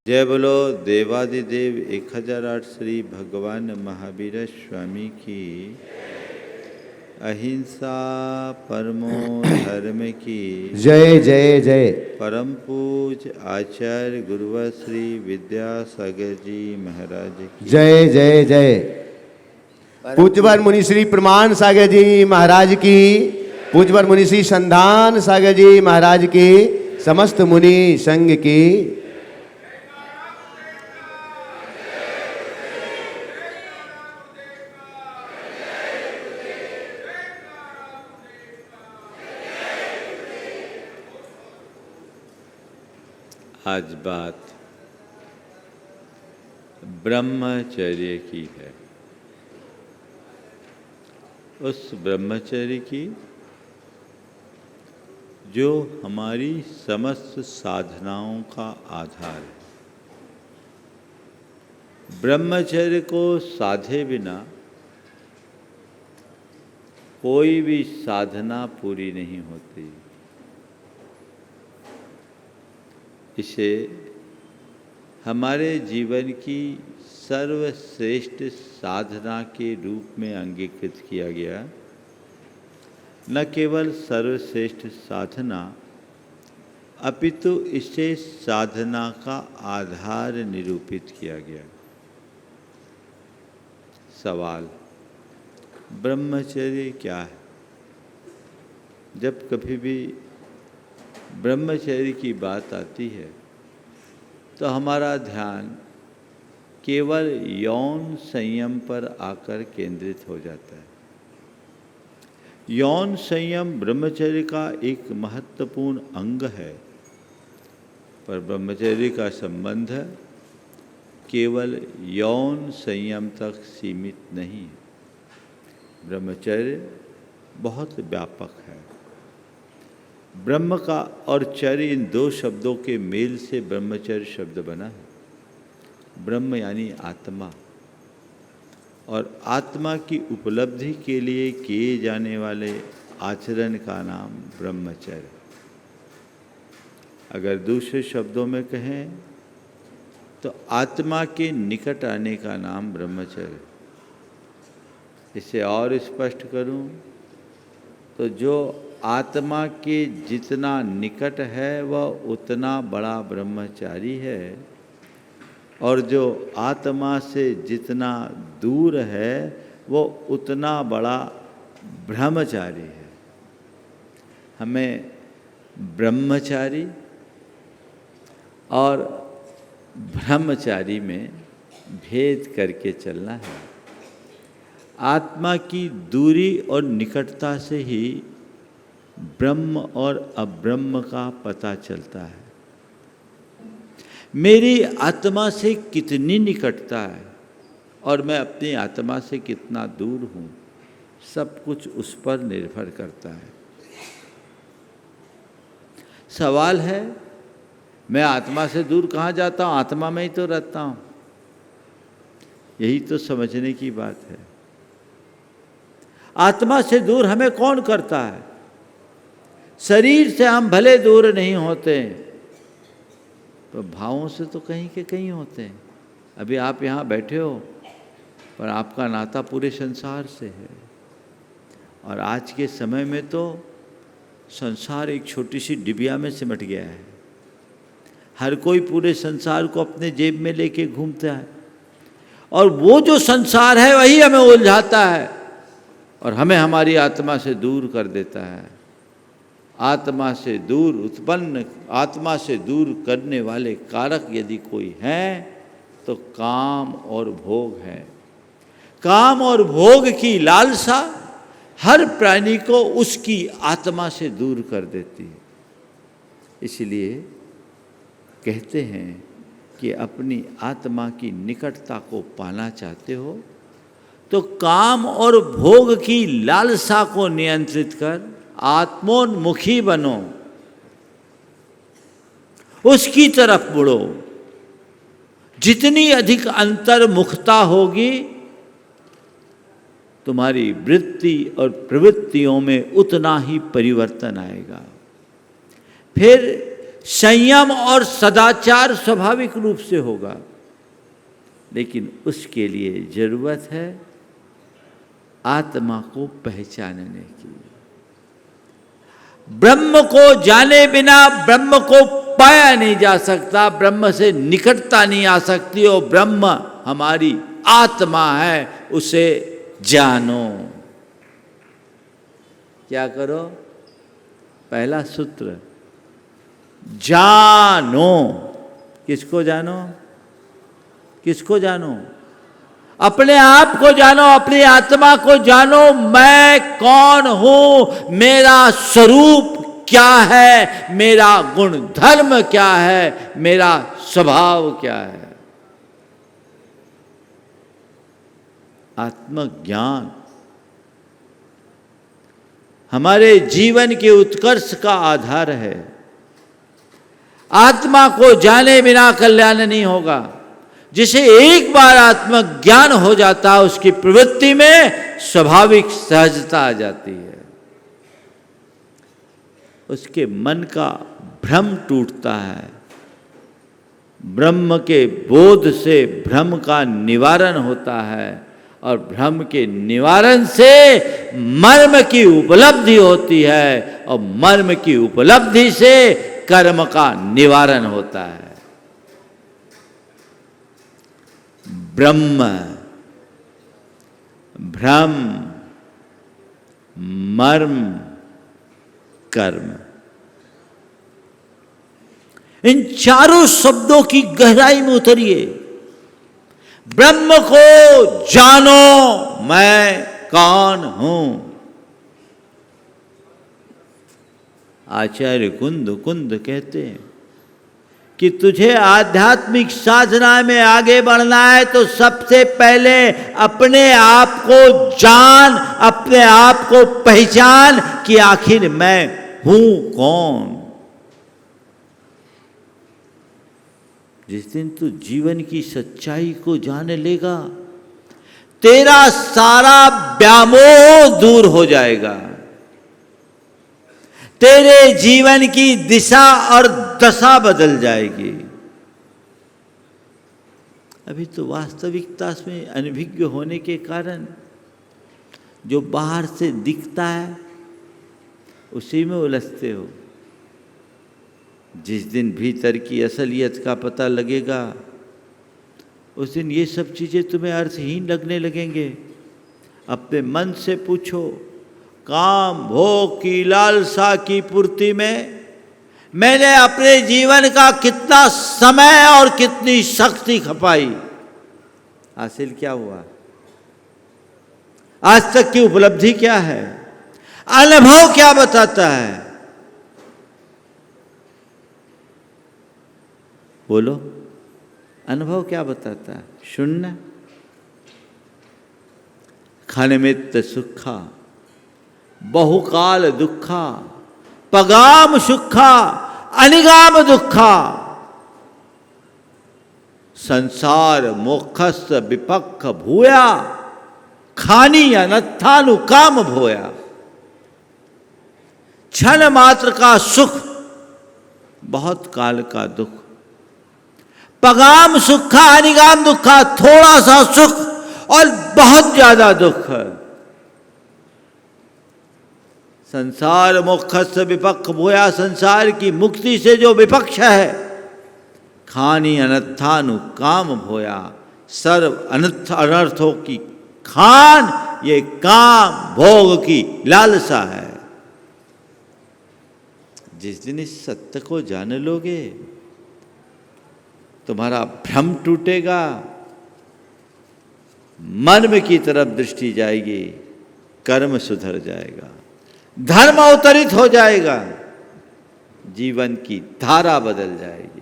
जय बोलो देवादिदेव 1008 श्री भगवान महावीर स्वामी की, अहिंसा परमो धर्म की जय जय जय। परम पूज आचार्य गुरुवर श्री विद्यासागर जी महाराज की जय जय जय। पूज्यवर मुनि श्री प्रमाण सागर जी महाराज की, पूज्यवर मुनि श्री संधान सागर जी महाराज की, समस्त मुनि संघ की। आज बात ब्रह्मचर्य की है। उस ब्रह्मचर्य की जो हमारी समस्त साधनाओं का आधार है। ब्रह्मचर्य को साधे बिना कोई भी साधना पूरी नहीं होती। इसे हमारे जीवन की सर्वश्रेष्ठ साधना के रूप में अंगीकृत किया गया। न केवल सर्वश्रेष्ठ साधना, अपितु इसे साधना का आधार निरूपित किया गया। सवाल, ब्रह्मचर्य क्या है? जब कभी भी ब्रह्मचर्य की बात आती है तो हमारा ध्यान केवल यौन संयम पर आकर केंद्रित हो जाता है। यौन संयम ब्रह्मचर्य का एक महत्वपूर्ण अंग है, पर ब्रह्मचर्य का संबंध केवल यौन संयम तक सीमित नहीं है। ब्रह्मचर्य बहुत व्यापक है। ब्रह्म का और चर्य, इन दो शब्दों के मेल से ब्रह्मचर्य शब्द बना है। ब्रह्म यानी आत्मा, और आत्मा की उपलब्धि के लिए किए जाने वाले आचरण का नाम ब्रह्मचर्य। अगर दूसरे शब्दों में कहें तो आत्मा के निकट आने का नाम ब्रह्मचर्य। इसे और स्पष्ट करूं तो जो आत्मा के जितना निकट है वह उतना बड़ा ब्रह्मचारी है, और जो आत्मा से जितना दूर है वो उतना बड़ा ब्रह्मचारी है। हमें ब्रह्मचारी और ब्रह्मचारी में भेद करके चलना है। आत्मा की दूरी और निकटता से ही ब्रह्म और अब्रह्म का पता चलता है। मेरी आत्मा से कितनी निकटता है और मैं अपनी आत्मा से कितना दूर हूँ, सब कुछ उस पर निर्भर करता है। सवाल है, मैं आत्मा से दूर कहाँ जाता हूँ? आत्मा में ही तो रहता हूँ। यही तो समझने की बात है। आत्मा से दूर हमें कौन करता है? शरीर से हम भले दूर नहीं होते, तो भावों से तो कहीं के कहीं होते हैं। अभी आप यहाँ बैठे हो, पर आपका नाता पूरे संसार से है। और आज के समय में तो संसार एक छोटी सी डिबिया में सिमट गया है। हर कोई पूरे संसार को अपने जेब में लेके घूमता है, और वो जो संसार है वही हमें उलझाता है और हमें हमारी आत्मा से दूर कर देता है। आत्मा से दूर करने वाले कारक यदि कोई हैं तो काम और भोग है। काम और भोग की लालसा हर प्राणी को उसकी आत्मा से दूर कर देती है। इसलिए कहते हैं कि अपनी आत्मा की निकटता को पाना चाहते हो तो काम और भोग की लालसा को नियंत्रित कर आत्मोन्मुखी बनो, उसकी तरफ मुड़ो। जितनी अधिक अंतर्मुखता होगी, तुम्हारी वृत्ति और प्रवृत्तियों में उतना ही परिवर्तन आएगा। फिर संयम और सदाचार स्वाभाविक रूप से होगा, लेकिन उसके लिए जरूरत है आत्मा को पहचानने की। ब्रह्म को जाने बिना ब्रह्म को पाया नहीं जा सकता, ब्रह्म से निकटता नहीं आ सकती। और ब्रह्म हमारी आत्मा है, उसे जानो। क्या करो? पहला सूत्र, जानो। किसको जानो? किसको जानो? अपने आप को जानो, अपनी आत्मा को जानो। मैं कौन हूं, मेरा स्वरूप क्या है, मेरा गुण धर्म क्या है, मेरा स्वभाव क्या है। आत्मज्ञान हमारे जीवन के उत्कर्ष का आधार है। आत्मा को जाने बिना कल्याण नहीं होगा। जिसे एक बार आत्मज्ञान हो जाता है, उसकी प्रवृत्ति में स्वाभाविक सहजता आ जाती है। उसके मन का भ्रम टूटता है। ब्रह्म के बोध से भ्रम का निवारण होता है, और भ्रम के निवारण से मर्म की उपलब्धि होती है, और मर्म की उपलब्धि से कर्म का निवारण होता है। ब्रह्म, भ्रम, मर्म, कर्म, इन चारों शब्दों की गहराई में उतरिए। ब्रह्म को जानो, मैं कौन हूं। आचार्य कुंद कहते हैं कि तुझे आध्यात्मिक साधना में आगे बढ़ना है तो सबसे पहले अपने आप को जान, अपने आप को पहचान कि आखिर मैं हूं कौन। जिस दिन तू जीवन की सच्चाई को जान लेगा, तेरा सारा व्यामोह दूर हो जाएगा। तेरे जीवन की दिशा और दशा बदल जाएगी। अभी तो वास्तविकता में अनभिज्ञ होने के कारण जो बाहर से दिखता है उसी में उलझते हो। जिस दिन भीतर की असलियत का पता लगेगा, उस दिन ये सब चीज़ें तुम्हें अर्थहीन लगने लगेंगे। अपने मन से पूछो, काम भोग की लालसा की पूर्ति में मैंने अपने जीवन का कितना समय और कितनी शक्ति खपाई, हासिल क्या हुआ? आज तक की उपलब्धि क्या है? अनुभव क्या बताता है? बोलो, अनुभव क्या बताता है? शून्य। खनिमित्त सुखा बहुकाल दुखा पगाम सुखा अनिगाम दुखा संसार मोक्षस विपक्ष भूया खानी अनत्थानुकाम भोया। क्षण मात्र का सुख, बहुत काल का दुख। पगाम सुखा अनिगाम दुखा, थोड़ा सा सुख और बहुत ज्यादा दुख। संसार मोक्षस विपक्ष भूया, संसार की मुक्ति से जो विपक्ष है। खानी अनर्थानुकाम भोया, सर्व अनर्थों की खान ये काम भोग की लालसा है। जिस दिन इस सत्य को जान लोगे, तुम्हारा भ्रम टूटेगा, मर्म की तरफ दृष्टि जाएगी, कर्म सुधर जाएगा, धर्म अवतरित हो जाएगा, जीवन की धारा बदल जाएगी।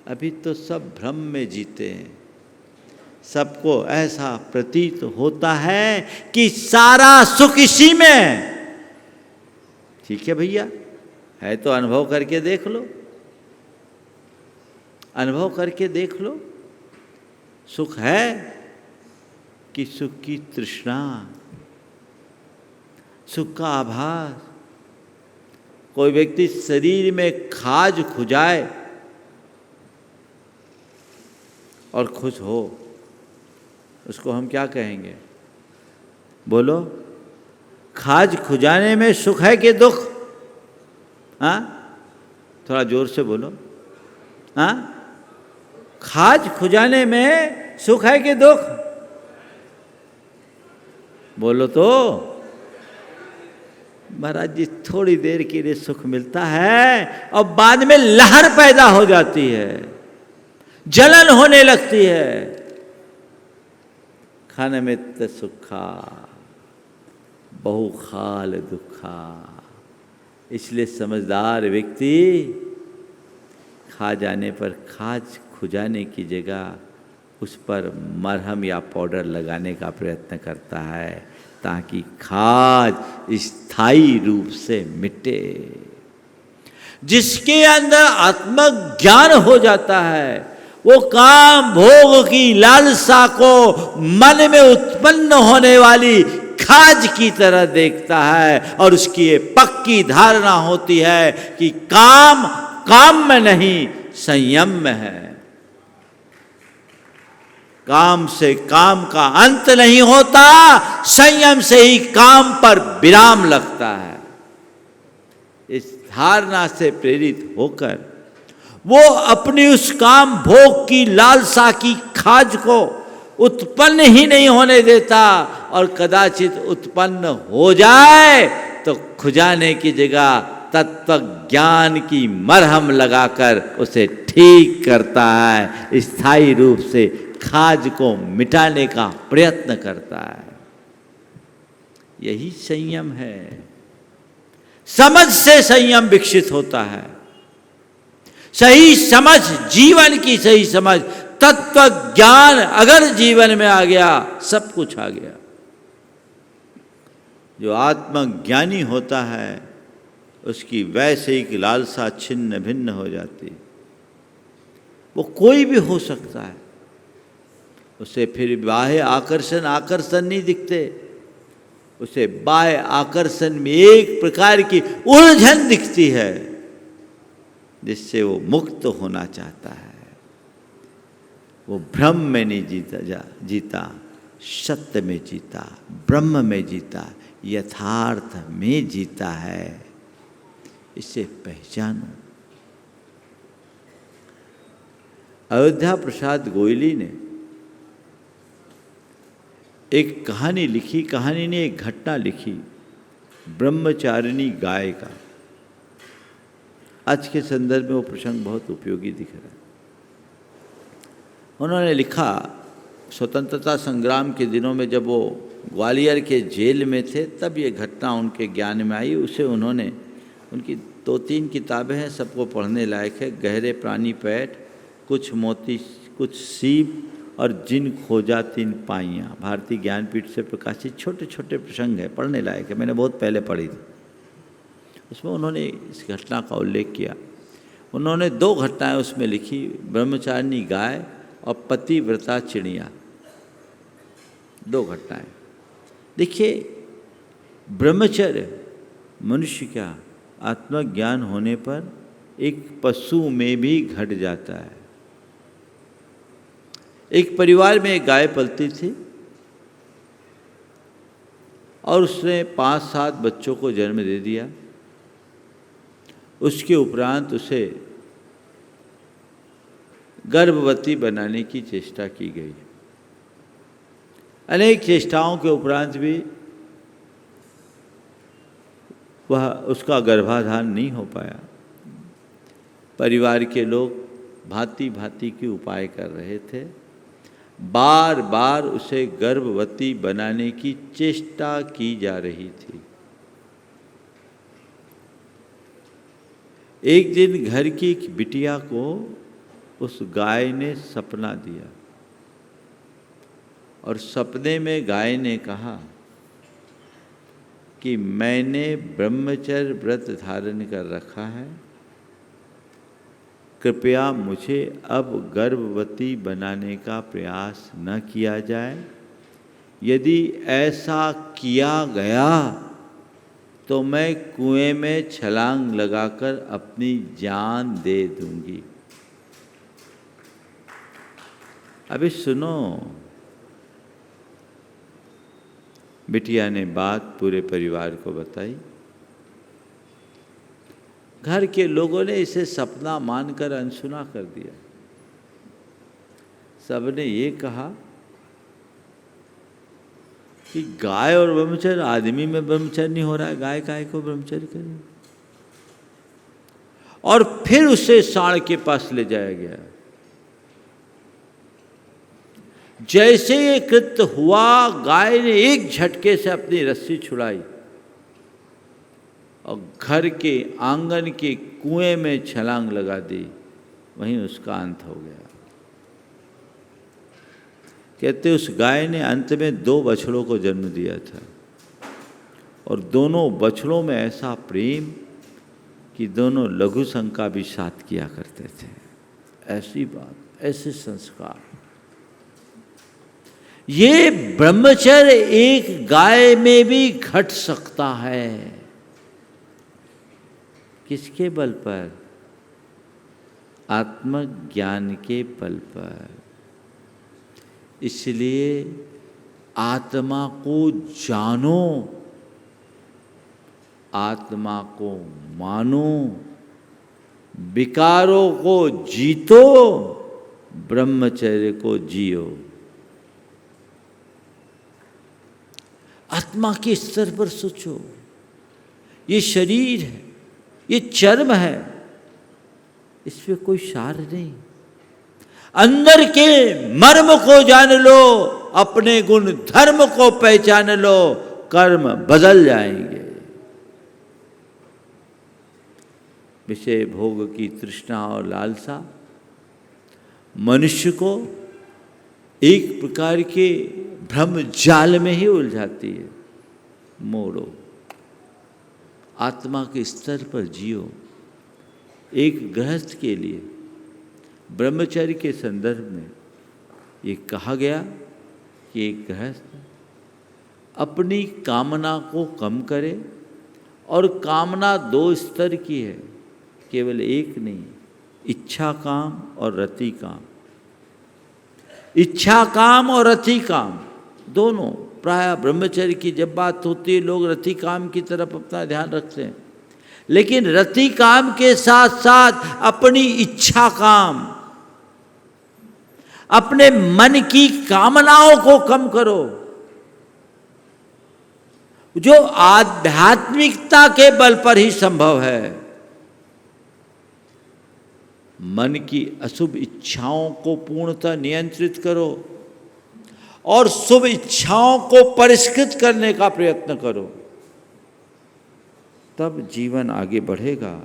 अभी तो सब भ्रम में जीते हैं। सबको ऐसा प्रतीत होता है कि सारा सुख इसी में। ठीक है भैया, है तो अनुभव करके देख लो, अनुभव करके देख लो। सुख है कि सुख की तृष्णा, सुख का आभास, कोई व्यक्ति शरीर में खाज खुजाए और खुश हो, उसको हम क्या कहेंगे? बोलो, खाज खुजाने में सुख है कि दुख? हाँ, थोड़ा जोर से बोलो। हाँ, खाज खुजाने में सुख है कि दुख? बोलो तो। महाराज जी, थोड़ी देर के लिए सुख मिलता है और बाद में लहर पैदा हो जाती है, जलन होने लगती है। खाने में त सुखा बहु खाल दुखा। इसलिए समझदार व्यक्ति खा जाने पर खाज खुजाने की जगह उस पर मरहम या पाउडर लगाने का प्रयत्न करता है, ताकि खाज स्थायी रूप से मिटे। जिसके अंदर आत्मज्ञान हो जाता है, वो काम भोग की लालसा को मन में उत्पन्न होने वाली खाज की तरह देखता है, और उसकी ये पक्की धारणा होती है कि काम काम में नहीं, संयम में है। काम से काम का अंत नहीं होता, संयम से ही काम पर विराम लगता है। इस धारणा से प्रेरित होकर वो अपनी उस काम भोग की लालसा की खाज को उत्पन्न ही नहीं होने देता, और कदाचित उत्पन्न हो जाए तो खुजाने की जगह तत्व ज्ञान की मरहम लगाकर उसे ठीक करता है, स्थायी रूप से खाज को मिटाने का प्रयत्न करता है। यही संयम है। समझ से संयम विकसित होता है। सही समझ, जीवन की सही समझ, तत्व ज्ञान अगर जीवन में आ गया, सब कुछ आ गया। जो आत्मज्ञानी होता है उसकी वैश्विक लालसा छिन्न भिन्न हो जाती। वो कोई भी हो सकता है, उसे फिर बाह्य आकर्षण नहीं दिखते, उसे बाह्य आकर्षण में एक प्रकार की उलझन दिखती है, जिससे वो मुक्त होना चाहता है। वो भ्रम में नहीं जीता, सत्य में जीता, ब्रह्म में जीता, यथार्थ में जीता है। इसे पहचानो। अयोध्या प्रसाद गोयली ने एक कहानी लिखी, कहानी ने एक घटना लिखी, ब्रह्मचारिणी गाय का। आज के संदर्भ में वो प्रसंग बहुत उपयोगी दिख रहा है। उन्होंने लिखा, स्वतंत्रता संग्राम के दिनों में जब वो ग्वालियर के जेल में थे, तब ये घटना उनके ज्ञान में आई। उसे उन्होंने, उनकी 2-3 किताबें हैं, सबको पढ़ने लायक है। गहरे प्राणी पैठ, कुछ मोती कुछ सीप और जिन खोजा 3 पाइयाँ, भारतीय ज्ञानपीठ से प्रकाशित छोटे छोटे प्रसंग है, पढ़ने लायक है। मैंने बहुत पहले पढ़ी थी। उसमें उन्होंने इस घटना का उल्लेख किया। उन्होंने 2 घटनाएं उसमें लिखी, ब्रह्मचारिणी गाय और पतिव्रता चिड़िया। 2 घटनाएं। देखिए, ब्रह्मचर्य मनुष्य का आत्मज्ञान होने पर एक पशु में भी घट जाता है। एक परिवार में एक गाय पलती थी और उसने 5-7 बच्चों को जन्म दे दिया। उसके उपरांत उसे गर्भवती बनाने की चेष्टा की गई। अनेक चेष्टाओं के उपरांत भी वह उसका गर्भाधान नहीं हो पाया। परिवार के लोग भांति भांति के उपाय कर रहे थे। बार बार उसे गर्भवती बनाने की चेष्टा की जा रही थी। एक दिन घर की एक बिटिया को उस गाय ने सपना दिया, और सपने में गाय ने कहा कि मैंने ब्रह्मचर्य व्रत धारण कर रखा है, कृपया मुझे अब गर्भवती बनाने का प्रयास न किया जाए। यदि ऐसा किया गया तो मैं कुएं में छलांग लगाकर अपनी जान दे दूंगी। अभी सुनो, बिटिया ने बात पूरे परिवार को बताई। घर के लोगों ने इसे सपना मानकर अनसुना कर दिया। सबने ये कहा कि गाय और ब्रह्मचर्य, आदमी में ब्रह्मचर्य नहीं हो रहा है, गाय काय को ब्रह्मचर्य करे। और फिर उसे सांड के पास ले जाया गया। जैसे ये कृत्य हुआ, गाय ने एक झटके से अपनी रस्सी छुड़ाई और घर के आंगन के कुएं में छलांग लगा दी। वहीं उसका अंत हो गया। कहते उस गाय ने अंत में 2 बछड़ों को जन्म दिया था और दोनों बछड़ों में ऐसा प्रेम कि दोनों लघु शंका भी साथ किया करते थे। ऐसी बात, ऐसे संस्कार। ये ब्रह्मचर्य एक गाय में भी घट सकता है। किसके बल पर? आत्मज्ञान के बल पर। इसलिए आत्मा को जानो, आत्मा को मानो, विकारों को जीतो, ब्रह्मचर्य को जियो। आत्मा के स्तर पर सोचो। ये शरीर है, ये चर्म है, इसमें कोई सार नहीं। अंदर के मर्म को जान लो, अपने गुण धर्म को पहचान लो, कर्म बदल जाएंगे। विषय भोग की तृष्णा और लालसा मनुष्य को एक प्रकार के भ्रम जाल में ही उलझाती है। मोड़ो, आत्मा के स्तर पर जियो। एक गृहस्थ के लिए ब्रह्मचर्य के संदर्भ में ये कहा गया कि एक गृहस्थ अपनी कामना को कम करे। और कामना 2 स्तर की है, केवल एक नहीं। इच्छा काम और रति काम। इच्छा काम और रति काम दोनों। प्राय ब्रह्मचर्य की जब बात होती है, लोग रति काम की तरफ अपना ध्यान रखते हैं, लेकिन रति काम के साथ साथ अपनी इच्छा काम, अपने मन की कामनाओं को कम करो। जो आध्यात्मिकता के बल पर ही संभव है। मन की अशुभ इच्छाओं को पूर्णतः नियंत्रित करो और शुभ इच्छाओं को परिष्कृत करने का प्रयत्न करो, तब जीवन आगे बढ़ेगा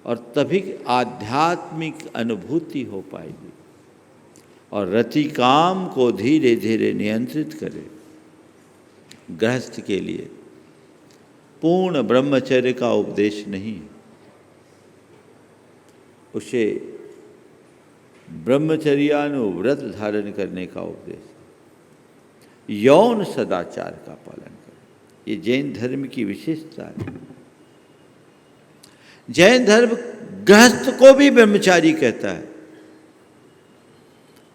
और तभी आध्यात्मिक अनुभूति हो पाएगी। और रति काम को धीरे धीरे नियंत्रित करें। गृहस्थ के लिए पूर्ण ब्रह्मचर्य का उपदेश नहीं, उसे ब्रह्मचर्यानुव्रत धारण करने का उपदेश, यौन सदाचार का पालन करें। ये जैन धर्म की विशेषता है। जैन धर्म गृहस्थ को भी ब्रह्मचारी कहता है।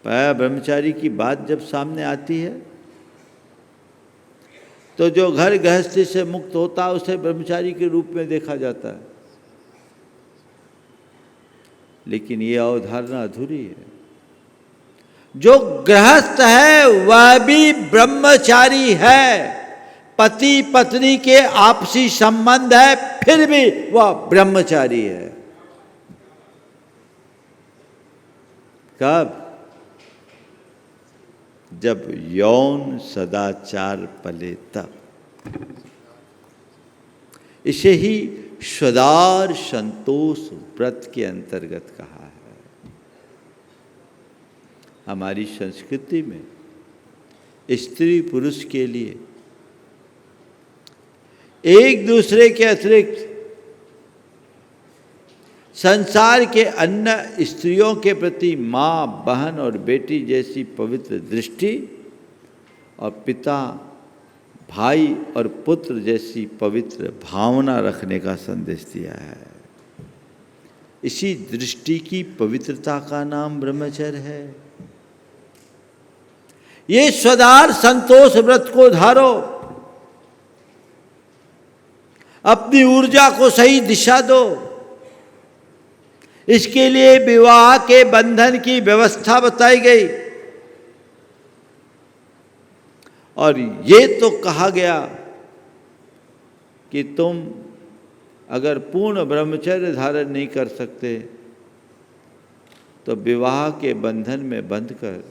पर ब्रह्मचारी की बात जब सामने आती है तो जो घर गृहस्थी से मुक्त होता है उसे ब्रह्मचारी के रूप में देखा जाता है। लेकिन ये अवधारणा अधूरी है। जो गृहस्थ है वह भी ब्रह्मचारी है। पति पत्नी के आपसी संबंध है, फिर भी वह ब्रह्मचारी है। कब? जब यौन सदाचार पले तब। इसे ही स्वदार संतोष व्रत के अंतर्गत कहा है। हमारी संस्कृति में स्त्री पुरुष के लिए एक दूसरे के अतिरिक्त संसार के अन्य स्त्रियों के प्रति माँ, बहन और बेटी जैसी पवित्र दृष्टि और पिता, भाई और पुत्र जैसी पवित्र भावना रखने का संदेश दिया है। इसी दृष्टि की पवित्रता का नाम ब्रह्मचर्य है। ये स्वदार संतोष व्रत को धारो, अपनी ऊर्जा को सही दिशा दो। इसके लिए विवाह के बंधन की व्यवस्था बताई गई और ये तो कहा गया कि तुम अगर पूर्ण ब्रह्मचर्य धारण नहीं कर सकते तो विवाह के बंधन में बंधकर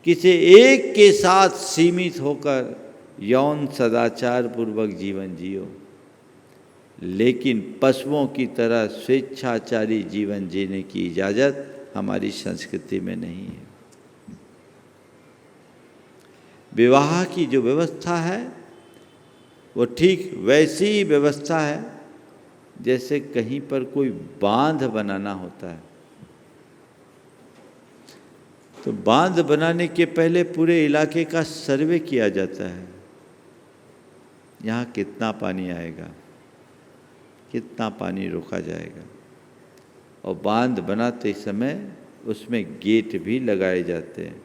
किसी एक के साथ सीमित होकर यौन सदाचार पूर्वक जीवन जियो, लेकिन पशुओं की तरह स्वेच्छाचारी जीवन जीने की इजाज़त हमारी संस्कृति में नहीं है। विवाह की जो व्यवस्था है वो ठीक वैसी ही व्यवस्था है जैसे कहीं पर कोई बांध बनाना होता है। तो बांध बनाने के पहले पूरे इलाके का सर्वे किया जाता है, यहाँ कितना पानी आएगा, कितना पानी रोका जाएगा, और बांध बनाते समय उसमें गेट भी लगाए जाते हैं।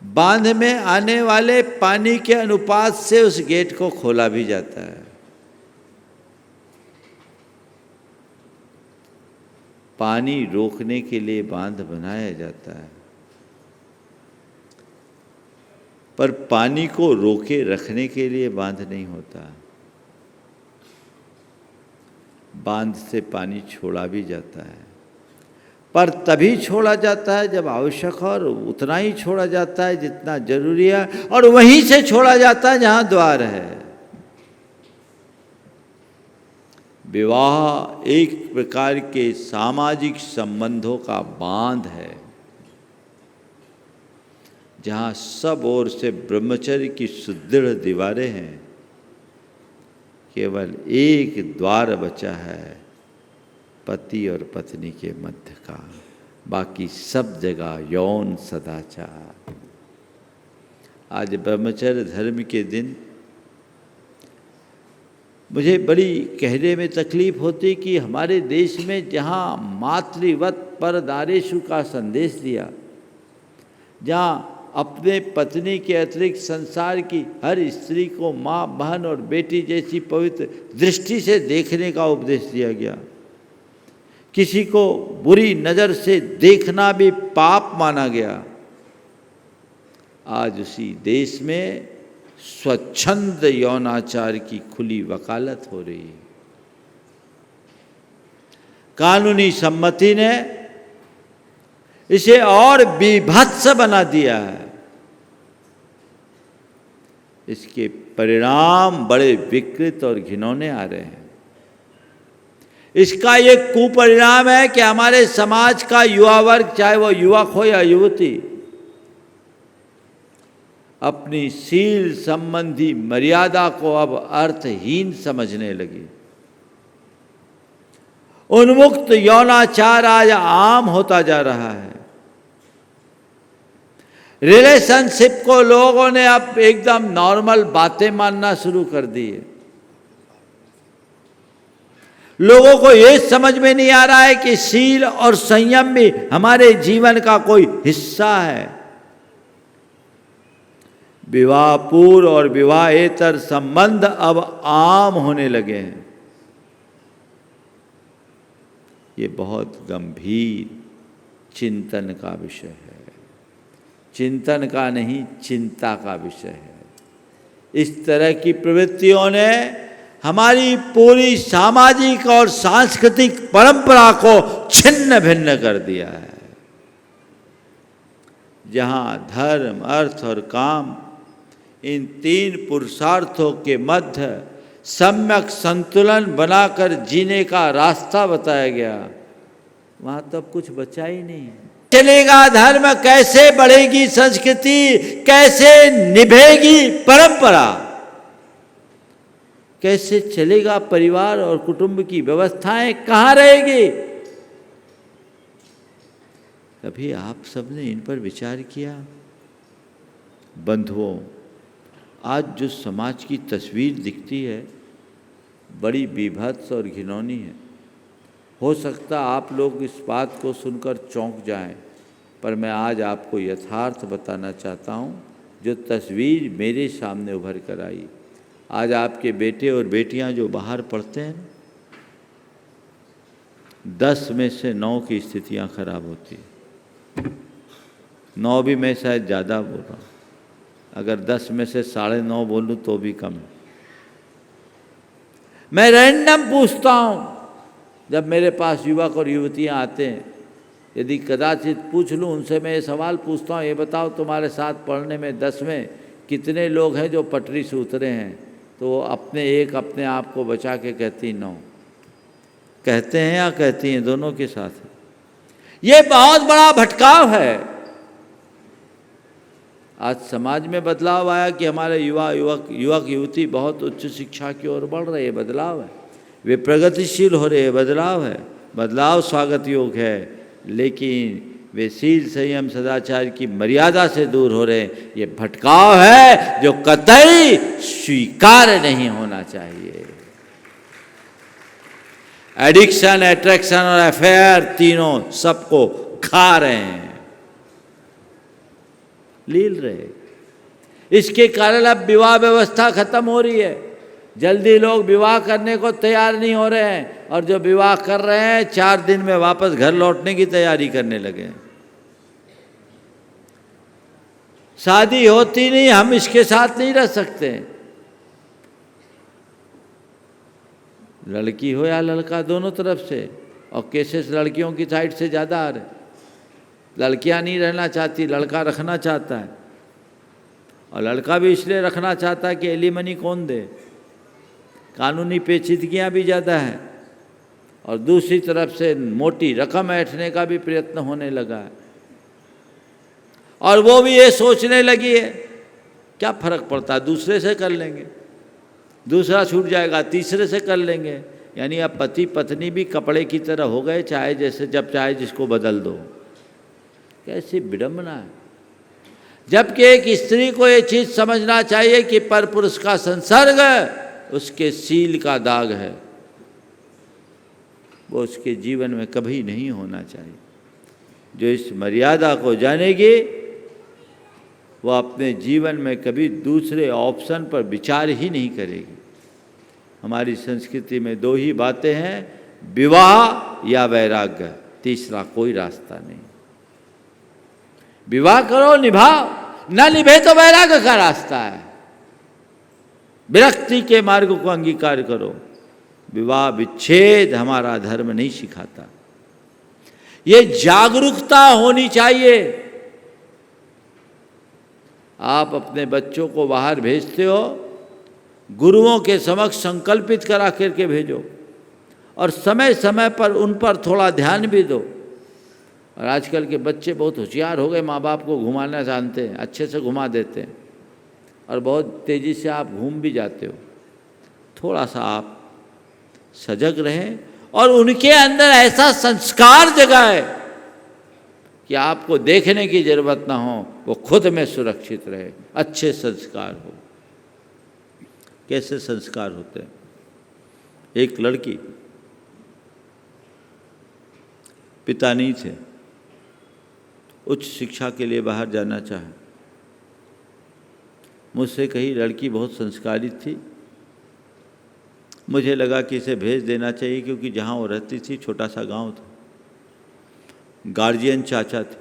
बांध में आने वाले पानी के अनुपात से उस गेट को खोला भी जाता है। पानी रोकने के लिए बांध बनाया जाता है, पर पानी को रोके रखने के लिए बांध नहीं होता। बांध से पानी छोड़ा भी जाता है, पर तभी छोड़ा जाता है जब आवश्यक हो, और उतना ही छोड़ा जाता है जितना जरूरी है, और वहीं से छोड़ा जाता है जहां द्वार है। विवाह एक प्रकार के सामाजिक संबंधों का बांध है, जहां सब ओर से ब्रह्मचर्य की सुदृढ़ दीवारें हैं, केवल एक द्वार बचा है पति और पत्नी के मध्य का, बाकी सब जगह यौन सदाचार। आज ब्रह्मचर्य धर्म के दिन मुझे बड़ी कहने में तकलीफ होती कि हमारे देश में जहाँ मातृवत परदारेषु का संदेश दिया, जहाँ अपने पत्नी के अतिरिक्त संसार की हर स्त्री को माँ, बहन और बेटी जैसी पवित्र दृष्टि से देखने का उपदेश दिया गया, किसी को बुरी नज़र से देखना भी पाप माना गया, आज उसी देश में स्वच्छंद यौनाचार की खुली वकालत हो रही है। कानूनी सम्मति ने इसे और बीभत्स बना दिया है। इसके परिणाम बड़े विकृत और घिनौने आ रहे हैं। इसका एक कुपरिणाम है कि हमारे समाज का युवा वर्ग, चाहे वो युवक हो या युवती, अपनी शील संबंधी मर्यादा को अब अर्थहीन समझने लगी। उन्मुक्त यौनाचार आज आम होता जा रहा है। रिलेशनशिप को लोगों ने अब एकदम नॉर्मल बातें मानना शुरू कर दी है। लोगों को ये समझ में नहीं आ रहा है कि शील और संयम भी हमारे जीवन का कोई हिस्सा है। विवाह पूर्व और विवाहेतर संबंध अब आम होने लगे हैं। ये बहुत गंभीर चिंतन का विषय है, चिंतन का नहीं, चिंता का विषय है। इस तरह की प्रवृत्तियों ने हमारी पूरी सामाजिक और सांस्कृतिक परंपरा को छिन्न भिन्न कर दिया है। जहाँ धर्म, अर्थ और काम, इन तीन पुरुषार्थों के मध्य सम्यक संतुलन बनाकर जीने का रास्ता बताया गया, वहाँ तो कुछ बचा ही नहीं। चलेगा धर्म, कैसे बढ़ेगी संस्कृति, कैसे निभेगी परंपरा, कैसे चलेगा परिवार और कुटुंब की व्यवस्थाएं, कहाँ रहेगी? कभी आप सबने इन पर विचार किया? बंधुओं, आज जो समाज की तस्वीर दिखती है बड़ी बीभत्स और घिनौनी है। हो सकता आप लोग इस बात को सुनकर चौंक जाएं, पर मैं आज आपको यथार्थ बताना चाहता हूँ जो तस्वीर मेरे सामने उभर कर आई। आज आपके बेटे और बेटियां जो बाहर पढ़ते हैं, 10 में से 9 की स्थितियां खराब होती है। 9 भी मैं शायद ज़्यादा बोल रहा हूँ, अगर 10 में से 9.5 बोलूँ तो भी कम है। मैं रैंडम पूछता हूँ, जब मेरे पास युवक और युवतियाँ आते हैं, यदि कदाचित पूछ लूँ उनसे, मैं ये सवाल पूछता हूँ, ये बताओ तुम्हारे साथ पढ़ने में 10 में कितने लोग हैं जो पटरी से उतरे हैं, तो वो अपने आप को बचा के कहती 9 कहते हैं या कहती हैं, दोनों के साथ है। ये बहुत बड़ा भटकाव है। आज समाज में बदलाव आया कि हमारे युवक युवती बहुत उच्च शिक्षा की ओर बढ़ रहे हैं, बदलाव है, वे प्रगतिशील हो रहे हैं, बदलाव है, बदलाव स्वागत योग्य है, लेकिन वे शील संयम सदाचार की मर्यादा से दूर हो रहे हैं। ये भटकाव है जो कतई स्वीकार नहीं होना चाहिए। एडिक्शन, अट्रैक्शन और अफेयर तीनों सबको खा रहे हैं, लील रहे। इसके कारण अब विवाह व्यवस्था खत्म हो रही है। जल्दी लोग विवाह करने को तैयार नहीं हो रहे हैं, और जो विवाह कर रहे हैं 4 दिन में वापस घर लौटने की तैयारी करने लगे हैं। शादी होती नहीं, हम इसके साथ नहीं रह सकते। लड़की हो या लड़का, दोनों तरफ से, और केसेस लड़कियों की साइड से ज़्यादा आ रहे। लड़कियां नहीं रहना चाहती, लड़का रखना चाहता है, और लड़का भी इसलिए रखना चाहता है कि एलिमनी कौन दे। कानूनी पेचीदगियाँ भी ज़्यादा हैं, और दूसरी तरफ से मोटी रकम ऐंठने का भी प्रयत्न होने लगा है। और वो भी ये सोचने लगी है क्या फ़र्क पड़ता है, दूसरे से कर लेंगे, दूसरा छूट जाएगा, तीसरे से कर लेंगे। यानी अब पति पत्नी भी कपड़े की तरह हो गए, चाहे जैसे जब चाहे जिसको बदल दो। कैसी विडंबना है। जबकि एक स्त्री को ये चीज़ समझना चाहिए कि परपुरुष का संसर्ग उसके सील का दाग है, वो उसके जीवन में कभी नहीं होना चाहिए। जो इस मर्यादा को जानेगी वो अपने जीवन में कभी दूसरे ऑप्शन पर विचार ही नहीं करेगी। हमारी संस्कृति में 2 ही बातें हैं, विवाह या वैराग्य, तीसरा कोई रास्ता नहीं। विवाह करो, निभाओ, ना निभे तो वैराग्य का रास्ता है। विरक्ति के मार्ग को अंगीकार करो। विवाह विच्छेद हमारा धर्म नहीं सिखाता। ये जागरूकता होनी चाहिए। आप अपने बच्चों को बाहर भेजते हो, गुरुओं के समक्ष संकल्पित करा करके भेजो, और समय समय पर उन पर थोड़ा ध्यान भी दो। और आजकल के बच्चे बहुत होशियार हो गए, माँ बाप को घुमाना जानते हैं, अच्छे से घुमा देते हैं, और बहुत तेज़ी से आप घूम भी जाते हो। थोड़ा सा आप सजग रहें और उनके अंदर ऐसा संस्कार जगाए कि आपको देखने की जरूरत ना हो, वो खुद में सुरक्षित रहे, अच्छे संस्कार हो। कैसे संस्कार होते हैं? एक लड़की, पिता नहीं थे, उच्च शिक्षा के लिए बाहर जाना चाहे, मुझसे कही लड़की बहुत संस्कारित थी, मुझे लगा कि इसे भेज देना चाहिए, क्योंकि जहाँ वो रहती थी छोटा सा गांव था, गार्जियन चाचा थे।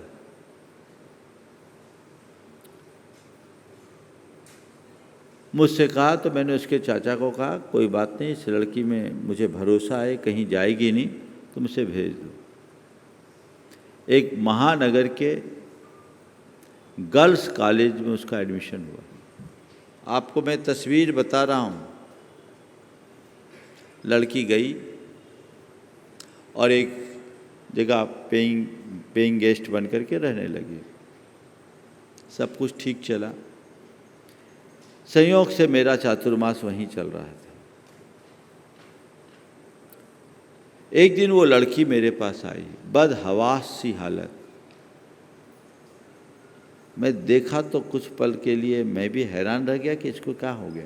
मुझसे कहा तो मैंने उसके चाचा को कहा कोई बात नहीं, इस लड़की में मुझे भरोसा है, कहीं जाएगी नहीं, तुम इसे भेज दो। एक महानगर के गर्ल्स कॉलेज में उसका एडमिशन हुआ। आपको मैं तस्वीर बता रहा हूँ। लड़की गई और एक जगह पेइंग गेस्ट बन करके रहने लगी। सब कुछ ठीक चला। संयोग से मेरा चातुर्मास वहीं चल रहा था। एक दिन वो लड़की मेरे पास आई, बदहवास सी हालत, मैं देखा तो कुछ पल के लिए मैं भी हैरान रह गया कि इसको क्या हो गया।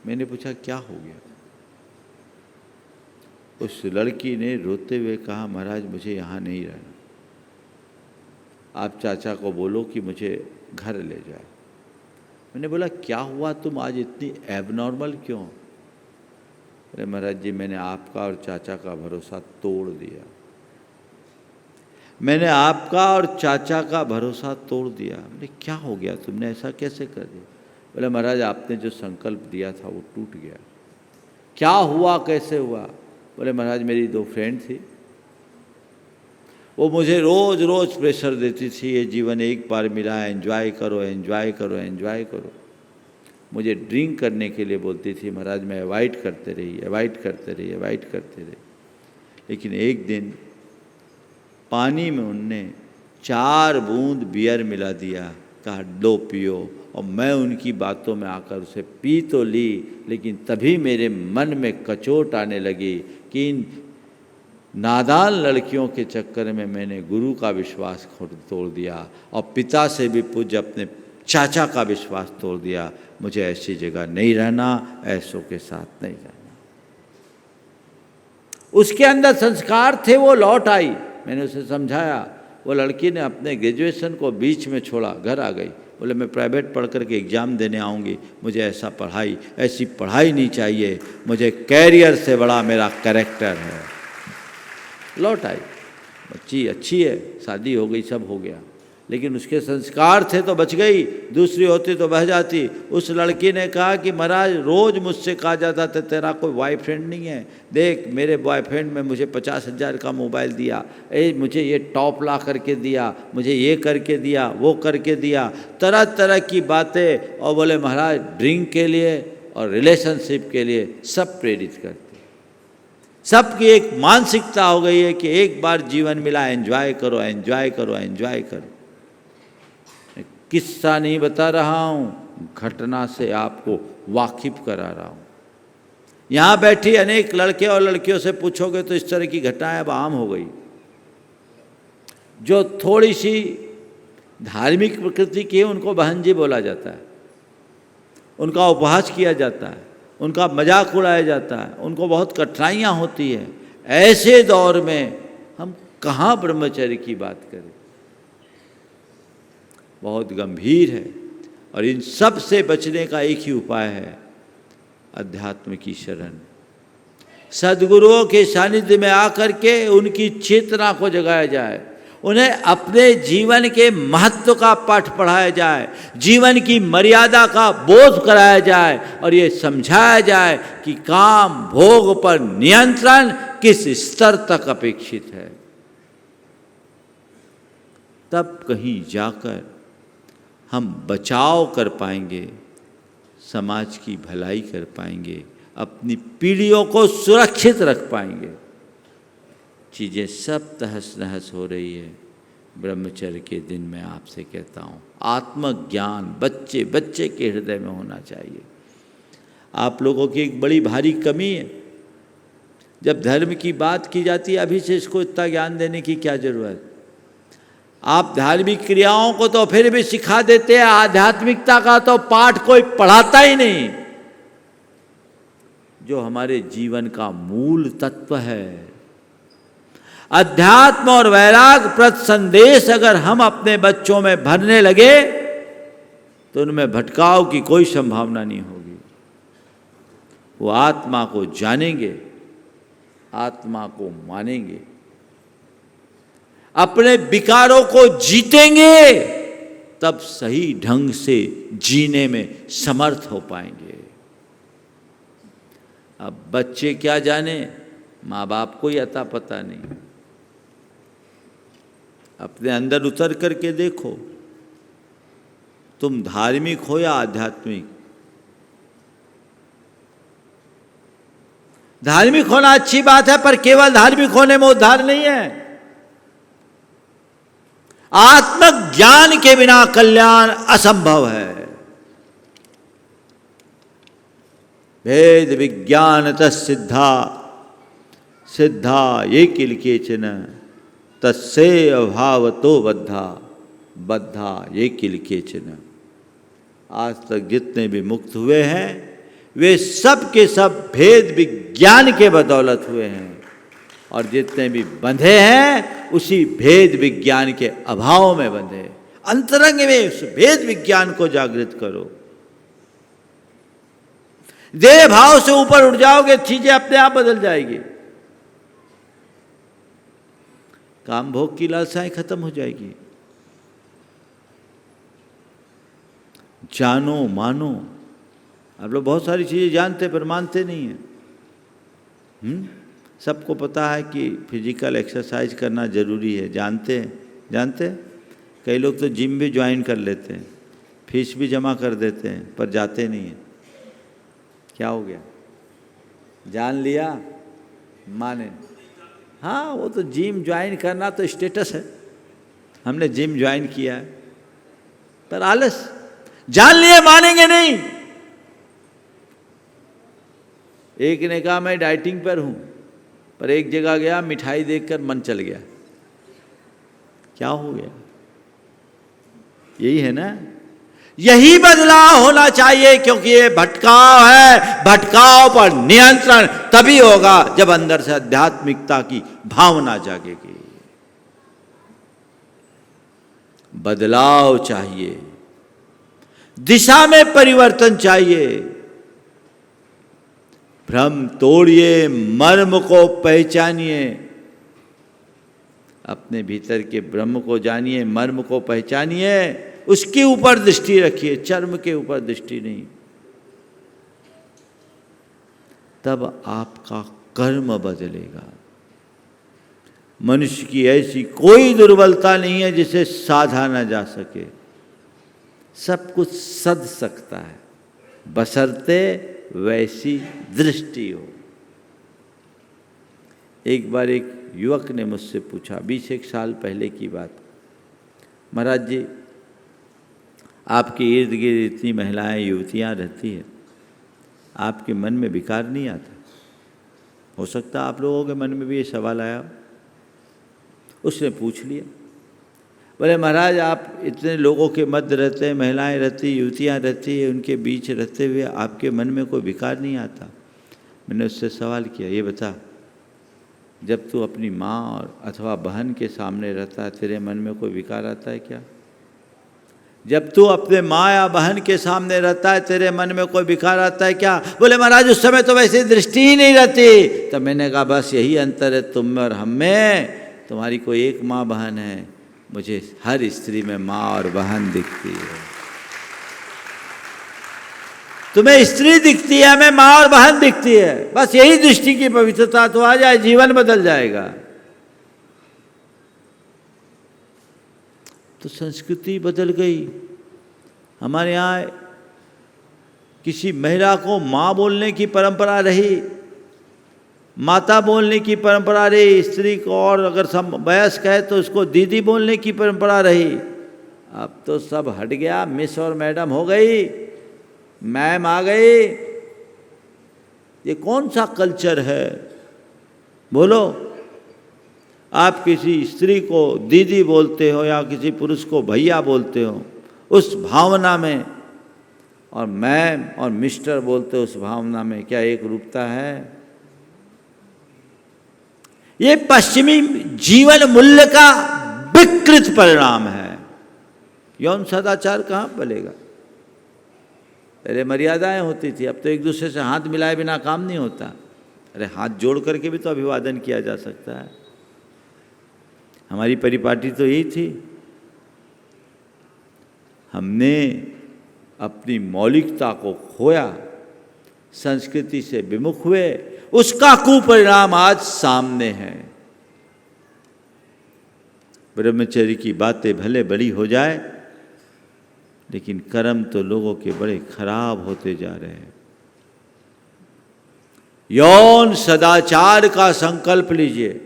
मैंने पूछा क्या हो गया। उस लड़की ने रोते हुए कहा, महाराज मुझे यहाँ नहीं रहना, आप चाचा को बोलो कि मुझे घर ले जाए। मैंने बोला क्या हुआ, तुम आज इतनी एबनॉर्मल क्यों। अरे महाराज जी मैंने आपका और चाचा का भरोसा तोड़ दिया, मैंने आपका और चाचा का भरोसा तोड़ दिया। मैंने क्या हो गया, तुमने ऐसा कैसे कर दिया। बोले महाराज आपने जो संकल्प दिया था वो टूट गया। क्या हुआ, कैसे हुआ। बोले महाराज मेरी 2 फ्रेंड थी, वो मुझे रोज़ रोज़ प्रेशर देती थी, ये जीवन एक बार मिला है, एंजॉय करो एंजॉय करो एंजॉय करो। मुझे ड्रिंक करने के लिए बोलती थी, महाराज मैं अवॉइड करते रही अवॉइड करते रही अवॉइड करते रही। लेकिन एक दिन पानी में उनने 4 बूंद बियर मिला दिया, कहा लो पियो, और मैं उनकी बातों में आकर उसे पी तो ली, लेकिन तभी मेरे मन में कचोट आने लगी कि इन नादान लड़कियों के चक्कर में मैंने गुरु का विश्वास तोड़ दिया और पिता से भी पूज्य अपने चाचा का विश्वास तोड़ दिया। मुझे ऐसी जगह नहीं रहना, ऐसों के साथ नहीं रहना। उसके अंदर संस्कार थे, वो लौट आई। मैंने उसे समझाया, वो लड़की ने अपने ग्रेजुएशन को बीच में छोड़ा, घर आ गई। बोले मैं प्राइवेट पढ़ कर के एग्ज़ाम देने आऊँगी, मुझे ऐसी पढ़ाई नहीं चाहिए, मुझे कैरियर से बड़ा मेरा कैरेक्टर है। लौट आई, बच्ची अच्छी है, शादी हो गई, सब हो गया, लेकिन उसके संस्कार थे तो बच गई, दूसरी होती तो बह जाती। उस लड़की ने कहा कि महाराज रोज़ मुझसे कहा जाता था तेरा कोई बॉयफ्रेंड नहीं है, देख मेरे बॉयफ्रेंड में मुझे 50,000 का मोबाइल दिया, मुझे ये टॉप ला करके दिया, मुझे ये करके दिया, वो करके दिया, तरह तरह की बातें। और बोले महाराज ड्रिंक के लिए और रिलेशनशिप के लिए सब प्रेरित करते। सबकी एक मानसिकता हो गई है कि एक बार जीवन मिला, एंजॉय करो एंजॉय करो एंजॉय करो। किस्सा नहीं बता रहा हूँ, घटना से आपको वाकिफ करा रहा हूँ। यहाँ बैठी अनेक लड़के और लड़कियों से पूछोगे तो इस तरह की घटनाएं अब आम हो गई। जो थोड़ी सी धार्मिक प्रकृति की है उनको बहन जी बोला जाता है, उनका उपहास किया जाता है, उनका मजाक उड़ाया जाता है, उनको बहुत कठिनाइयाँ होती है। ऐसे दौर में हम कहाँ ब्रह्मचर्य की बात करें, बहुत गंभीर है। और इन सब से बचने का एक ही उपाय है, अध्यात्म की शरण। सद्गुरुओं के सानिध्य में आकर के उनकी चेतना को जगाया जाए, उन्हें अपने जीवन के महत्व का पाठ पढ़ाया जाए, जीवन की मर्यादा का बोध कराया जाए और ये समझाया जाए कि काम भोग पर नियंत्रण किस स्तर तक अपेक्षित है। तब कहीं जाकर हम बचाव कर पाएंगे, समाज की भलाई कर पाएंगे, अपनी पीढ़ियों को सुरक्षित रख पाएंगे। चीज़ें सब तहस नहस हो रही है। ब्रह्मचर्य के दिन मैं आपसे कहता हूँ, आत्मज्ञान बच्चे बच्चे के हृदय में होना चाहिए। आप लोगों की एक बड़ी भारी कमी है, जब धर्म की बात की जाती है अभी से इसको इतना ज्ञान देने की क्या जरूरत। आप धार्मिक क्रियाओं को तो फिर भी सिखा देते हैं, आध्यात्मिकता का तो पाठ कोई पढ़ाता ही नहीं, जो हमारे जीवन का मूल तत्व है। अध्यात्म और वैराग प्रद संदेश अगर हम अपने बच्चों में भरने लगे तो उनमें भटकाव की कोई संभावना नहीं होगी। वो आत्मा को जानेंगे, आत्मा को मानेंगे, अपने विकारों को जीतेंगे, तब सही ढंग से जीने में समर्थ हो पाएंगे। अब बच्चे क्या जाने, माँ बाप को ही अता पता नहीं। अपने अंदर उतर करके देखो, तुम धार्मिक हो या आध्यात्मिक। धार्मिक होना अच्छी बात है, पर केवल धार्मिक होने में उद्धार नहीं है। आत्मज्ञान के बिना कल्याण असंभव है। भेद विज्ञान तसिद्धा सिद्धा ये किल केचन तस्से अभावतो बद्धा बद्धा ये किल केचन। आज तक जितने भी मुक्त हुए हैं वे सब के सब भेद विज्ञान के बदौलत हुए हैं, और जितने भी बंधे हैं उसी भेद विज्ञान के अभाव में बंधे। अंतरंग में उस भेद विज्ञान को जागृत करो। देह भाव से ऊपर उठ जाओगे, चीजें अपने आप बदल जाएगी। काम भोग की लालसाएं खत्म हो जाएगी। जानो मानो। आप लोग बहुत सारी चीजें जानते पर मानते नहीं हैं। सबको पता है कि फिजिकल एक्सरसाइज करना जरूरी है, जानते हैं। कई लोग तो जिम भी ज्वाइन कर लेते हैं, फीस भी जमा कर देते हैं, पर जाते नहीं हैं। क्या हो गया? जान लिया, माने। हाँ, वो तो जिम ज्वाइन करना तो स्टेटस है, हमने जिम ज्वाइन किया है, पर आलस। जान लिए, मानेंगे नहीं। एक ने कहा मैं डाइटिंग पर हूं, पर एक जगह गया, मिठाई देखकर मन चल गया। क्या हो गया? यही है ना, यही बदलाव होना चाहिए, क्योंकि ये भटकाव है। भटकाव पर नियंत्रण तभी होगा जब अंदर से आध्यात्मिकता की भावना जागेगी। बदलाव चाहिए, दिशा में परिवर्तन चाहिए। भ्रम तोड़िए, मर्म को पहचानिए, अपने भीतर के ब्रह्म को जानिए, मर्म को पहचानिए, उसके ऊपर दृष्टि रखिए, चर्म के ऊपर दृष्टि नहीं। तब आपका कर्म बदलेगा। मनुष्य की ऐसी कोई दुर्बलता नहीं है जिसे साधा न जा सके। सब कुछ सध सकता है, बशर्ते वैसी दृष्टि हो। एक बार एक युवक ने मुझसे पूछा, 21 साल पहले की बात, महाराज जी आपके इर्द गिर्द इतनी महिलाएं युवतियां रहती हैं, आपके मन में विकार नहीं आता? हो सकता आप लोगों के मन में भी ये सवाल आया। उसने पूछ लिया, बोले महाराज आप इतने लोगों के मध्य रहते हैं, महिलाएं रहती, युवतियां रहती है, उनके बीच रहते हुए आपके मन में कोई विकार नहीं आता? मैंने उससे सवाल किया, ये बता, जब तू अपनी माँ और अथवा बहन के सामने रहता है, तेरे मन में कोई विकार आता है क्या? जब तू अपने माँ या बहन के सामने रहता है, तेरे मन में कोई विकार आता है क्या? बोले महाराज उस समय तो वैसे दृष्टि ही नहीं रहती। तब मैंने कहा बस यही अंतर है तुम में और हम में। तुम्हारी कोई एक माँ बहन है, मुझे हर स्त्री में माँ और बहन दिखती है। तुम्हें स्त्री दिखती है, हमें माँ और बहन दिखती है। बस यही दृष्टि की पवित्रता तो आ जाए, जीवन बदल जाएगा। तो संस्कृति बदल गई। हमारे यहाँ किसी महिला को माँ बोलने की परंपरा रही, माता बोलने की परंपरा रही, स्त्री को और अगर सब वयस्क है तो उसको दीदी बोलने की परंपरा रही। अब तो सब हट गया, मिस और मैडम हो गई, मैम आ गई। ये कौन सा कल्चर है? बोलो। आप किसी स्त्री को दीदी बोलते हो या किसी पुरुष को भैया बोलते हो, उस भावना में, और मैम और मिस्टर बोलते हो, उस भावना में क्या एक रूपता है? ये पश्चिमी जीवन मूल्य का विकृत परिणाम है। यौन सदाचार कहाँ पलेगा? पहले मर्यादाएं होती थी, अब तो एक दूसरे से हाथ मिलाए बिना काम नहीं होता। अरे हाथ जोड़ करके भी तो अभिवादन किया जा सकता है। हमारी परिपाटी तो यही थी। हमने अपनी मौलिकता को खोया, संस्कृति से विमुख हुए, उसका कुपरिणाम आज सामने है। ब्रह्मचर्य की बातें भले बड़ी हो जाए, लेकिन कर्म तो लोगों के बड़े खराब होते जा रहे हैं। यौन सदाचार का संकल्प लीजिए।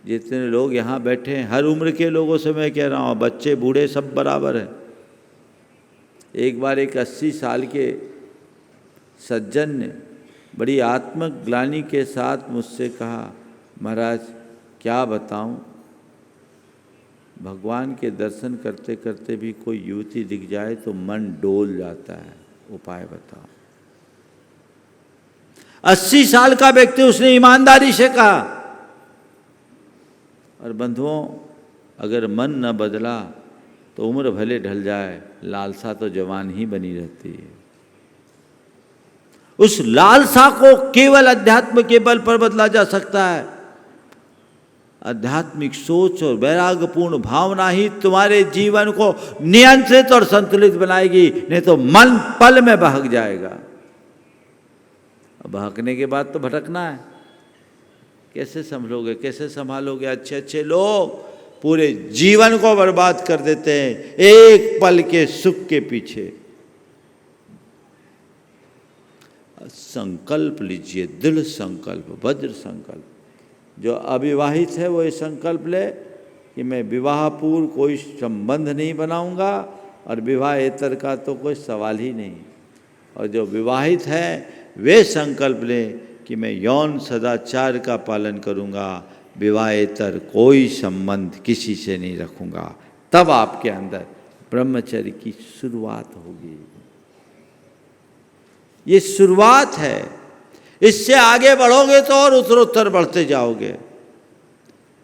जितने लोग यहाँ बैठे हैं, हर उम्र के लोगों से मैं कह रहा हूँ, बच्चे बूढ़े सब बराबर हैं। एक बार एक 80 साल के सज्जन ने बड़ी आत्मग्लानि के साथ मुझसे कहा, महाराज क्या बताऊं, भगवान के दर्शन करते करते भी कोई युवती दिख जाए तो मन डोल जाता है। उपाय बताओ। 80 साल का व्यक्ति, उसने ईमानदारी से कहा। और बंधुओं, अगर मन न बदला तो उम्र भले ढल जाए, लालसा तो जवान ही बनी रहती है। उस लालसा को केवल अध्यात्म के बल पर बदला जा सकता है। आध्यात्मिक सोच और वैराग्यपूर्ण भावना ही तुम्हारे जीवन को नियंत्रित और संतुलित बनाएगी, नहीं तो मन पल में बहक जाएगा। अब बहकने के बाद तो भटकना है। कैसे संभलोगे, कैसे संभालोगे? अच्छे अच्छे लोग पूरे जीवन को बर्बाद कर देते हैं एक पल के सुख के पीछे। संकल्प लीजिए, दृढ़ संकल्प, वज्र संकल्प। जो अविवाहित है वो ये संकल्प ले कि मैं विवाह पूर्व कोई संबंध नहीं बनाऊंगा और विवाहेतर का तो कोई सवाल ही नहीं। और जो विवाहित है वे संकल्प लें कि मैं यौन सदाचार का पालन करूंगा, विवाहेतर कोई संबंध किसी से नहीं रखूंगा। तब आपके अंदर ब्रह्मचर्य की शुरुआत होगी। ये शुरुआत है, इससे आगे बढ़ोगे तो और उत्तरोत्तर बढ़ते जाओगे।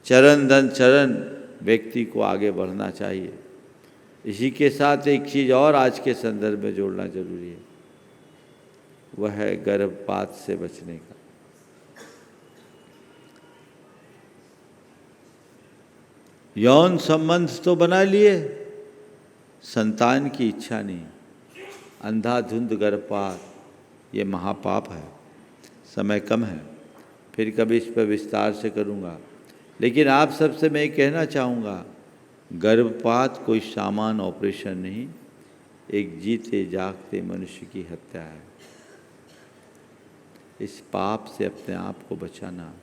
चरण दन चरण व्यक्ति को आगे बढ़ना चाहिए। इसी के साथ एक चीज़ और आज के संदर्भ में जोड़ना जरूरी है, वह है गर्भपात से बचने का। यौन संबंध तो बना लिए, संतान की इच्छा नहीं। अंधाधुंध गर्भपात ये महापाप है। समय कम है, फिर कभी इस पर विस्तार से करूँगा। लेकिन आप सबसे मैं कहना चाहूँगा, गर्भपात कोई सामान्य ऑपरेशन नहीं, एक जीते जागते मनुष्य की हत्या है। इस पाप से अपने आप को बचाना।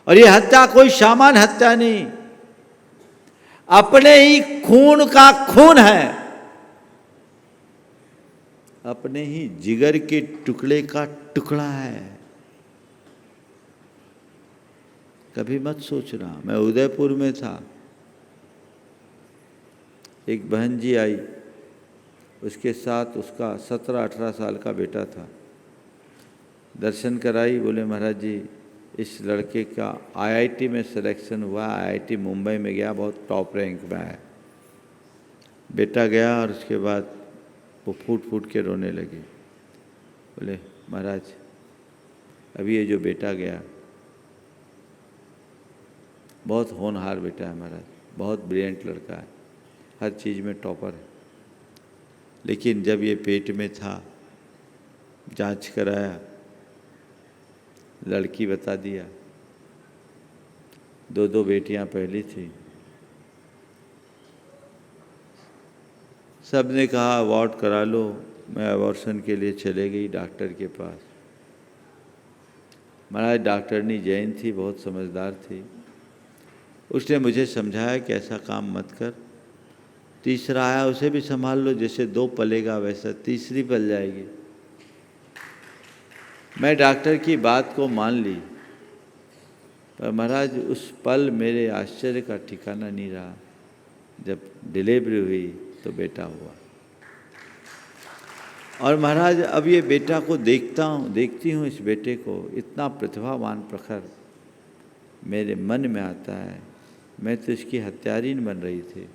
और ये हत्या कोई सामान्य हत्या नहीं, अपने ही खून का खून है, अपने ही जिगर के टुकड़े का टुकड़ा है। कभी मत सोचना। मैं उदयपुर में था, एक बहन जी आई, उसके साथ उसका 17-18 साल का बेटा था। दर्शन कराई, बोले महाराज जी इस लड़के का आईआईटी में सिलेक्शन हुआ, आईआईटी मुंबई में गया, बहुत टॉप रैंक में है। बेटा गया और उसके बाद वो फूट फूट के रोने लगी। बोले महाराज अभी ये जो बेटा गया, बहुत होनहार बेटा है महाराज, बहुत ब्रिलियंट लड़का है, हर चीज़ में टॉपर है, लेकिन जब ये पेट में था जांच कराया, लड़की बता दिया, 2 बेटियां पहली थी। सब ने कहा अबॉर्ट करा लो। मैं अबॉर्शन के लिए चले गई डॉक्टर के पास। महाराज डॉक्टरनी जैन थी, बहुत समझदार थी। उसने मुझे समझाया कि ऐसा काम मत कर, तीसरा आया उसे भी संभाल लो, जैसे 2 पलेगा वैसा तीसरी पल जाएगी। मैं डॉक्टर की बात को मान ली, पर महाराज उस पल मेरे आश्चर्य का ठिकाना नहीं रहा। जब डिलीवरी हुई तो बेटा हुआ। और महाराज अब ये बेटा को देखती हूँ इस बेटे को, इतना प्रतिभावान प्रखर मेरे मन में आता है। मैं तो इसकी हत्यारीन बन रही थी।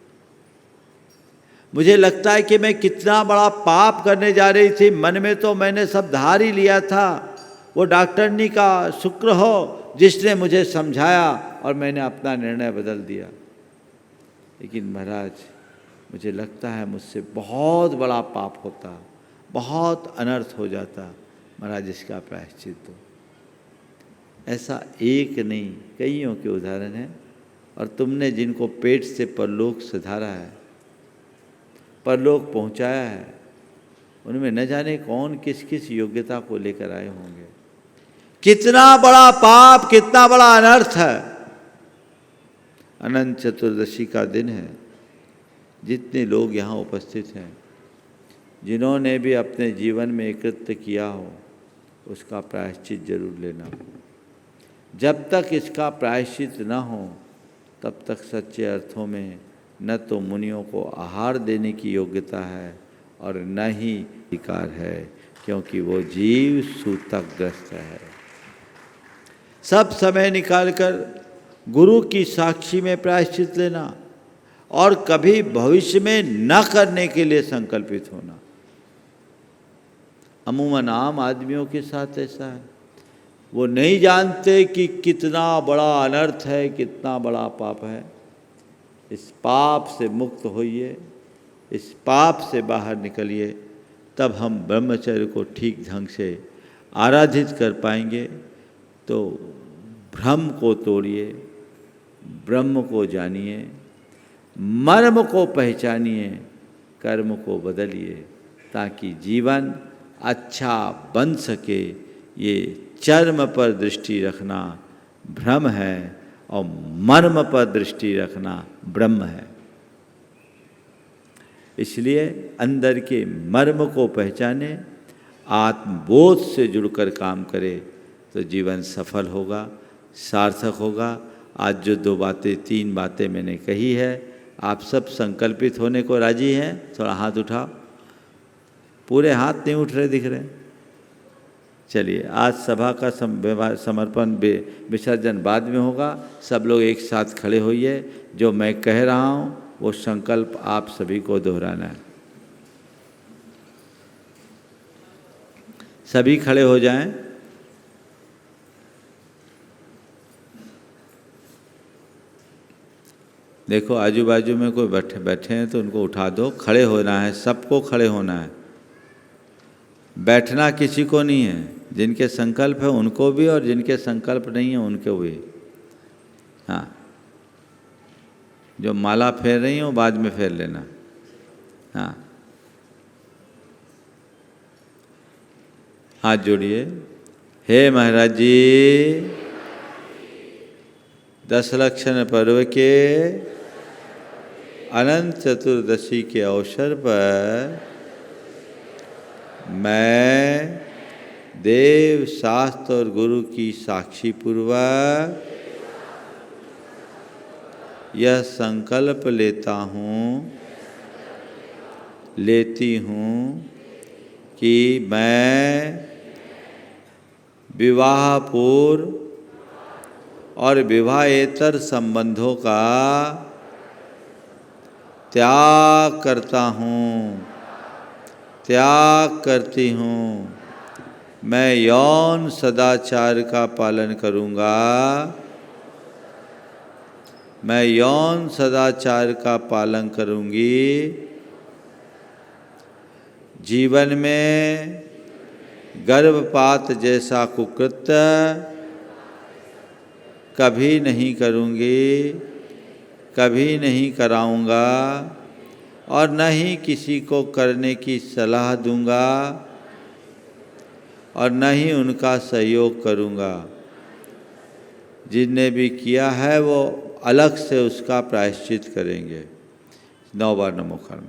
मुझे लगता है कि मैं कितना बड़ा पाप करने जा रही थी। मन में तो मैंने सब धार ही लिया था। वो डॉक्टरनी का शुक्र हो जिसने मुझे समझाया और मैंने अपना निर्णय बदल दिया। लेकिन महाराज मुझे लगता है मुझसे बहुत बड़ा पाप होता, बहुत अनर्थ हो जाता। महाराज इसका प्रायश्चित दो। ऐसा एक नहीं कईयों के उदाहरण हैं। और तुमने जिनको पेट से परलोक सिधारा है, परलोक पहुंचाया है, उनमें न जाने कौन किस किस योग्यता को लेकर आए होंगे। कितना बड़ा पाप, कितना बड़ा अनर्थ है। अनंत चतुर्दशी का दिन है। जितने लोग यहाँ उपस्थित हैं, जिन्होंने भी अपने जीवन में एक कृत्य किया हो, उसका प्रायश्चित जरूर लेना। जब तक इसका प्रायश्चित न हो तब तक सच्चे अर्थों में न तो मुनियों को आहार देने की योग्यता है और न ही अधिकार है, क्योंकि वो जीव सूतकग्रस्त है। सब समय निकालकर गुरु की साक्षी में प्रायश्चित लेना और कभी भविष्य में न करने के लिए संकल्पित होना। अमूमन आम आदमियों के साथ ऐसा है, वो नहीं जानते कि कितना बड़ा अनर्थ है, कितना बड़ा पाप है। इस पाप से मुक्त होइए, इस पाप से बाहर निकलिए, तब हम ब्रह्मचर्य को ठीक ढंग से आराधित कर पाएंगे। तो भ्रम को तोड़िए, ब्रह्म को जानिए, मर्म को पहचानिए, कर्म को बदलिए, ताकि जीवन अच्छा बन सके। ये चर्म पर दृष्टि रखना भ्रम है और मर्म पर दृष्टि रखना ब्रह्म है। इसलिए अंदर के मर्म को पहचाने, आत्मबोध से जुड़कर काम करे तो जीवन सफल होगा, सार्थक होगा। आज जो 2 बातें 3 बातें मैंने कही है, आप सब संकल्पित होने को राजी हैं? थोड़ा हाथ उठाओ। पूरे हाथ नहीं उठ रहे दिख रहे। चलिए, आज सभा का समर्पण विसर्जन बाद में होगा। सब लोग एक साथ खड़े होइए। जो मैं कह रहा हूँ वो संकल्प आप सभी को दोहराना है। सभी खड़े हो जाएं। देखो आजू बाजू में कोई बैठे हैं तो उनको उठा दो। खड़े होना है, सबको खड़े होना है, बैठना किसी को नहीं है। जिनके संकल्प है उनको भी और जिनके संकल्प नहीं है उनको भी। हाँ, जो माला फेर रही हो बाद में फेर लेना। हाँ, हाथ जोड़िए। हे महाराज जी, 10 लक्षण पर्व के अनंत चतुर्दशी के अवसर पर मैं देव, शास्त्र और गुरु की साक्षी पूर्वक यह संकल्प लेती हूँ कि मैं विवाह पूर्व और विवाहेतर संबंधों का त्याग करती हूँ। मैं यौन सदाचार का पालन करूँगा। मैं यौन सदाचार का पालन करूँगी। जीवन में गर्भपात जैसा कुकृत्य कभी नहीं करूँगी, कभी नहीं कराऊँगा और न ही किसी को करने की सलाह दूँगा और न ही उनका सहयोग करूँगा। जिसने भी किया है वो अलग से उसका प्रायश्चित करेंगे। 9 बार नमो कर्म।